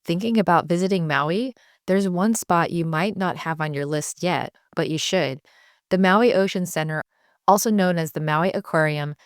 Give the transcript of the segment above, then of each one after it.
Thinking about visiting Maui? There's one spot you might not have on your list yet, but you should. The Maui Ocean Center, also known as the Maui Aquarium,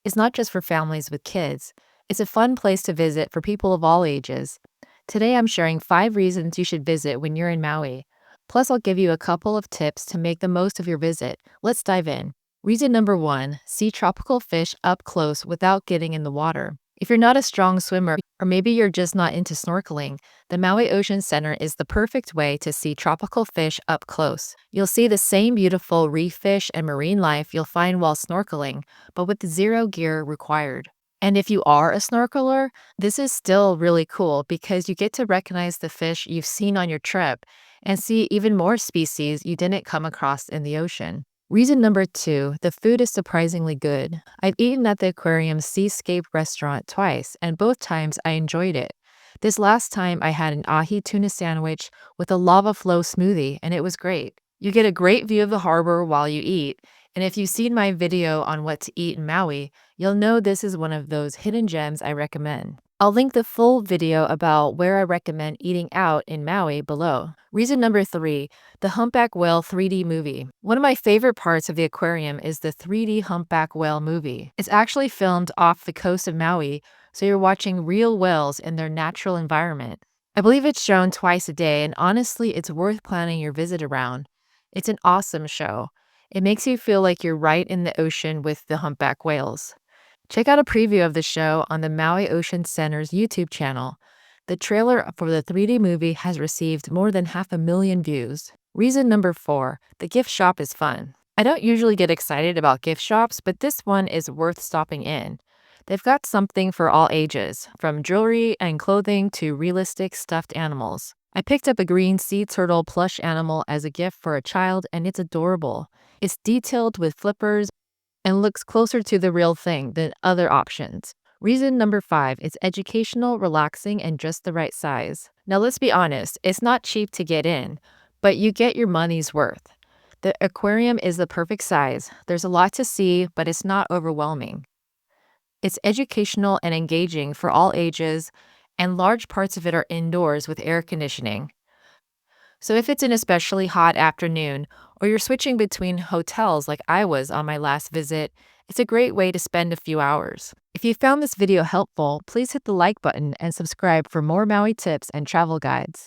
is not just for families with kids. It's a fun place to visit for people of all ages. Today I'm sharing 5 reasons you should visit when you're in Maui. Plus, I'll give you a couple of tips to make the most of your visit. Let's dive in. Reason number 1, see tropical fish up close without getting in the water. If you're not a strong swimmer, or maybe you're just not into snorkeling, the Maui Ocean Center is the perfect way to see tropical fish up close. You'll see the same beautiful reef fish and marine life you'll find while snorkeling, but with zero gear required. And if you are a snorkeler, this is still really cool because you get to recognize the fish you've seen on your trip and see even more species you didn't come across in the ocean. Reason number 2, the food is surprisingly good. I've eaten at the aquarium's Seascape restaurant twice, and both times I enjoyed it. This last time I had an ahi tuna sandwich with a lava flow smoothie, and it was great. You get a great view of the harbor while you eat, and if you've seen my video on what to eat in Maui, you'll know this is one of those hidden gems I recommend. I'll link the full video about where I recommend eating out in Maui below. Reason number 3, the Humpback Whale 3D movie. One of my favorite parts of the aquarium is the 3D Humpback Whale movie. It's actually filmed off the coast of Maui, so you're watching real whales in their natural environment. I believe it's shown twice a day, and honestly, it's worth planning your visit around. It's an awesome show. It makes you feel like you're right in the ocean with the humpback whales. Check out a preview of the show on the Maui Ocean Center's YouTube channel. The trailer for the 3D movie has received more than 500,000 views. Reason number 4, the gift shop is fun. I don't usually get excited about gift shops, but this one is worth stopping in. They've got something for all ages, from jewelry and clothing to realistic stuffed animals. I picked up a green sea turtle plush animal as a gift for a child, and it's adorable. It's detailed with flippers and looks closer to the real thing than other options. Reason number 5, it's educational, relaxing, and just the right size. Now let's be honest, it's not cheap to get in, but you get your money's worth. The aquarium is the perfect size. There's a lot to see, but it's not overwhelming. It's educational and engaging for all ages, and large parts of it are indoors with air conditioning. So if it's an especially hot afternoon, or you're switching between hotels like I was on my last visit, it's a great way to spend a few hours. If you found this video helpful, please hit the like button and subscribe for more Maui tips and travel guides.